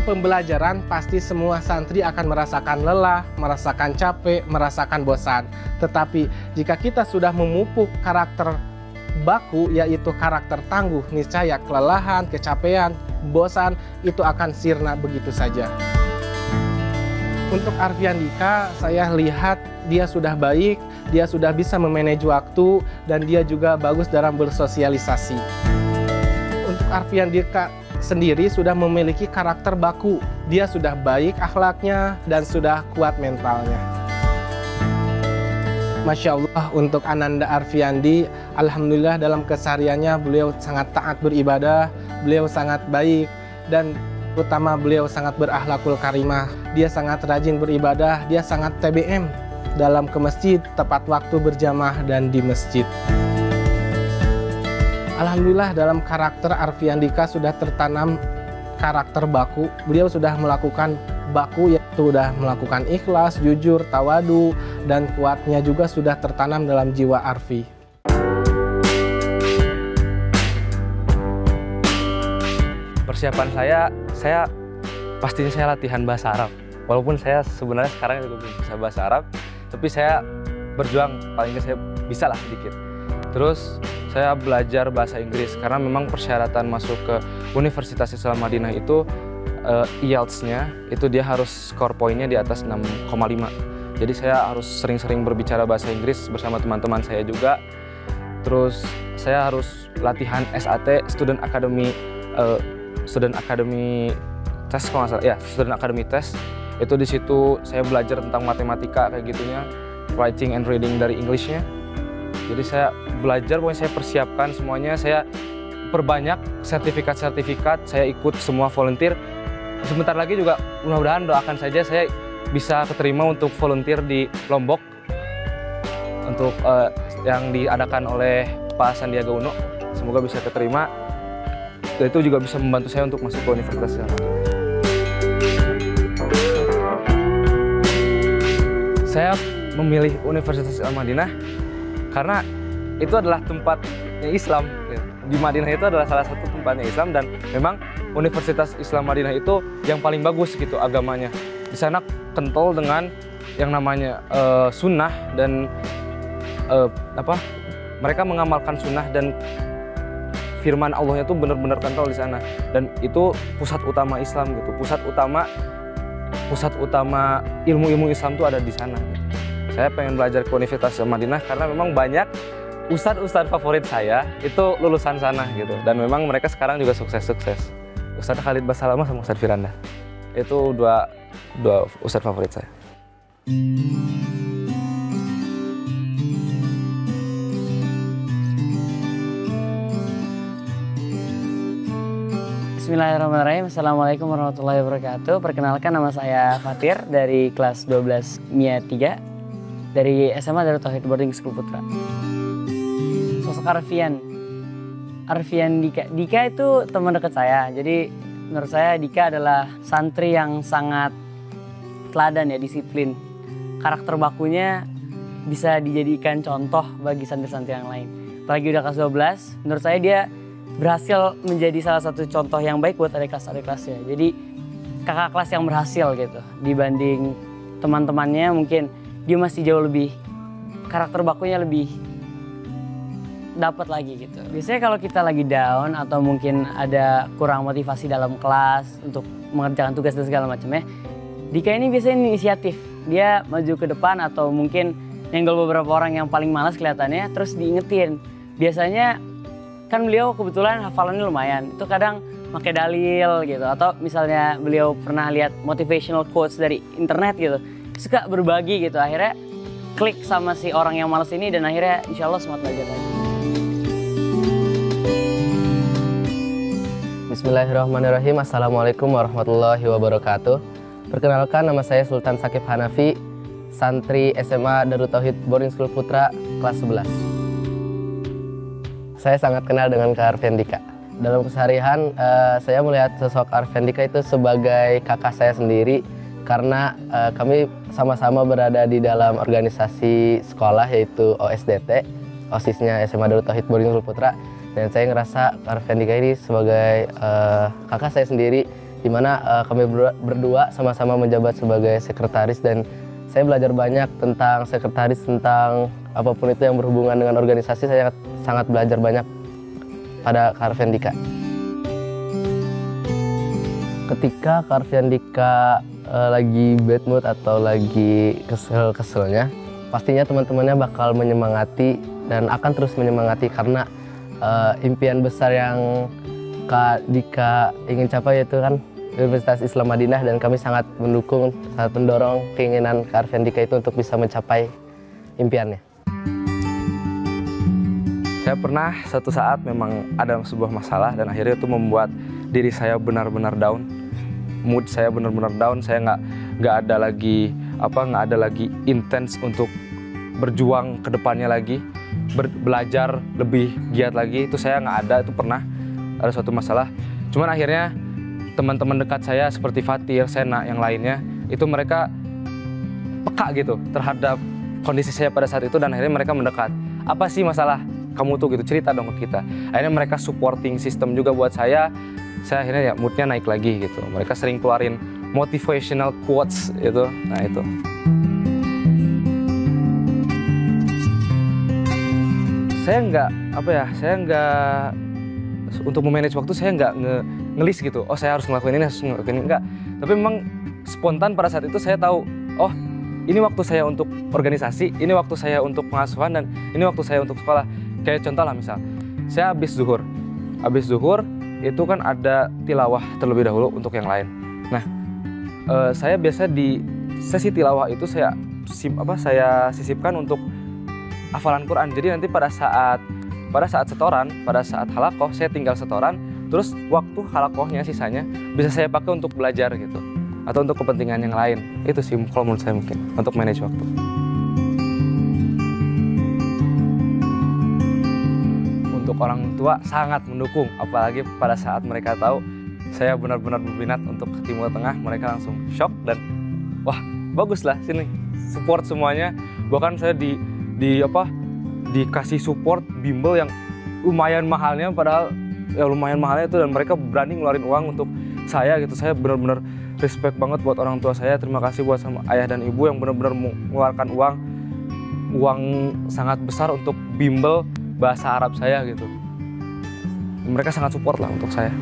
pembelajaran pasti semua santri akan merasakan lelah, merasakan capek, merasakan bosan. Tetapi jika kita sudah memupuk karakter baku, yaitu karakter tangguh, niscaya kelelahan, kecapean, bosan itu akan sirna begitu saja. Untuk Arfian Dika, saya lihat dia sudah baik, dia sudah bisa memanage waktu, dan dia juga bagus dalam bersosialisasi. Untuk Arfian Dika sendiri sudah memiliki karakter baku, dia sudah baik akhlaknya dan sudah kuat mentalnya. Masya Allah, untuk Ananda Arfiandi, alhamdulillah dalam kesehariannya beliau sangat taat beribadah, beliau sangat baik, dan terutama beliau sangat berakhlakul karimah. Dia sangat rajin beribadah, dia sangat TBM dalam ke masjid, tepat waktu berjamaah dan di masjid. Alhamdulillah dalam karakter Arfian Dika sudah tertanam karakter baku. Beliau sudah melakukan baku, yaitu sudah melakukan ikhlas, jujur, tawadu, dan kuatnya juga sudah tertanam dalam jiwa Arfi. Persiapan saya pastinya saya latihan bahasa Arab. Walaupun saya sebenarnya sekarang juga belum bisa bahasa Arab, tapi saya berjuang, paling nggak saya bisa lah sedikit. Terus saya belajar bahasa Inggris karena memang persyaratan masuk ke Universitas Islam Madinah itu IELTS-nya itu dia harus skor poinnya di atas 6,5. Jadi saya harus sering-sering berbicara bahasa Inggris bersama teman-teman saya juga. Terus saya harus latihan SAT, Student Academy Test kalau nggak salah, ya Student Academy Test. Itu di situ saya belajar tentang matematika kayak gitunya, writing and reading dari English-nya. Jadi saya belajar, pokoknya saya persiapkan semuanya, saya perbanyak sertifikat-sertifikat, saya ikut semua volunteer. Sebentar lagi juga mudah-mudahan doakan saja saya bisa keterima untuk volunteer di Lombok untuk yang diadakan oleh Pak Sandiaga Uno. Semoga bisa keterima. Dan itu juga bisa membantu saya untuk masuk ke Universitas Islam Madinah. Saya memilih Universitas Islam Madinah karena itu adalah tempatnya Islam. Di Madinah itu adalah salah satu tempatnya Islam, dan memang Universitas Islam Madinah itu yang paling bagus gitu agamanya. Di sana kental dengan yang namanya sunnah dan mereka mengamalkan sunnah, dan firman Allahnya itu benar-benar kental di sana. Dan itu pusat utama Islam gitu, pusat utama ilmu-ilmu Islam itu ada di sana. Saya pengen belajar ke Universitas Madinah karena memang banyak ustadz favorit saya itu lulusan sana gitu, dan memang mereka sekarang juga sukses-sukses. Ustadz Khalid Basalamah sama Ustadz Firanda itu dua ustadz favorit saya. Bismillahirrahmanirrahim. Assalamualaikum warahmatullahi wabarakatuh. Perkenalkan, nama saya Fatir dari kelas 12 MIA 3 dari SMA Darut Tauhid Boarding School Putra. Sosok Arfian Dika itu teman dekat saya. Jadi menurut saya Dika adalah santri yang sangat teladan ya, disiplin. Karakter bakunya bisa dijadikan contoh bagi santri-santri yang lain. Apalagi udah kelas 12, menurut saya dia berhasil menjadi salah satu contoh yang baik buat adik kelasnya. Jadi kakak kelas yang berhasil gitu. Dibanding teman-temannya mungkin dia masih jauh lebih, karakter bakunya lebih dapat lagi gitu. Biasanya kalau kita lagi down atau mungkin ada kurang motivasi dalam kelas untuk mengerjakan tugas dan segala macamnya, Dika ini biasanya inisiatif. Dia maju ke depan atau mungkin nyenggol beberapa orang yang paling malas kelihatannya, terus diingetin. Biasanya kan beliau kebetulan hafalannya lumayan, itu kadang pakai dalil gitu, atau misalnya beliau pernah lihat motivational quotes dari internet gitu, suka berbagi gitu, akhirnya klik sama si orang yang malas ini, dan akhirnya insya Allah semangat belajar lagi. Bismillahirrahmanirrahim. Assalamualaikum warahmatullahi wabarakatuh. Perkenalkan, nama saya Sultan Sakib Hanafi, santri SMA Darut Tauhid Boarding School Putra kelas 11. Saya sangat kenal dengan Kak Arfian Dika. Dalam keseharian, saya melihat sosok Arfian Dika itu sebagai kakak saya sendiri, karena kami sama-sama berada di dalam organisasi sekolah, yaitu OSDT, OSIS-nya SMA Darut Tauhid Boarding School Putra. Dan saya ngerasa Arfian Dika ini sebagai kakak saya sendiri di mana kami berdua sama-sama menjabat sebagai sekretaris, dan saya belajar banyak tentang sekretaris, tentang apapun itu yang berhubungan dengan organisasi. Saya sangat belajar banyak pada Karvendika. Ketika Karvendika lagi bad mood atau lagi kesel-keselnya, pastinya teman-temannya bakal menyemangati dan akan terus menyemangati, karena impian besar yang Kak Dika ingin capai yaitu kan Universitas Islam Madinah, dan kami sangat mendukung, sangat mendorong keinginan Kak Arvendika itu untuk bisa mencapai impiannya. Saya pernah satu saat memang ada sebuah masalah dan akhirnya itu membuat diri saya benar-benar down, mood saya benar-benar down. Saya nggak ada lagi intens untuk berjuang ke depannya lagi, belajar lebih giat lagi. Itu saya nggak ada, itu pernah ada suatu masalah. Cuman akhirnya teman-teman dekat saya seperti Fatir, Sena, yang lainnya, itu mereka peka gitu terhadap kondisi saya pada saat itu, dan akhirnya mereka mendekat. Apa sih masalah kamu tuh gitu, cerita dong ke kita. Akhirnya mereka supporting system juga buat saya akhirnya ya moodnya naik lagi gitu. Mereka sering keluarin motivational quotes itu, nah itu. Saya nggak untuk memanage waktu, saya nggak ngelis gitu, oh saya harus ngelakuin ini, harus ngelakuin ini, enggak. Tapi memang spontan pada saat itu saya tahu, oh ini waktu saya untuk organisasi, ini waktu saya untuk pengasuhan, dan ini waktu saya untuk sekolah. Kayak contoh lah misal, saya habis zuhur itu kan ada tilawah terlebih dahulu untuk yang lain. Nah, saya biasa di sesi tilawah itu saya sisipkan untuk hafalan Quran. Jadi nanti pada saat setoran, pada saat halakoh, saya tinggal setoran, terus waktu halakohnya sisanya bisa saya pakai untuk belajar gitu, atau untuk kepentingan yang lain. Itu sih kalau menurut saya mungkin untuk manage waktu. Untuk orang tua sangat mendukung, apalagi pada saat mereka tahu saya benar-benar berminat untuk ke Timur Tengah, mereka langsung shock dan wah bagus lah sini, support semuanya. Bahkan saya dikasih support bimbel yang lumayan mahalnya, padahal ya lumayan mahalnya itu, dan mereka berani ngeluarin uang untuk saya gitu. Saya benar-benar respect banget buat orang tua saya. Terima kasih buat sama ayah dan ibu yang benar-benar mengeluarkan uang sangat besar untuk bimbel bahasa Arab saya gitu. Mereka sangat support lah untuk saya.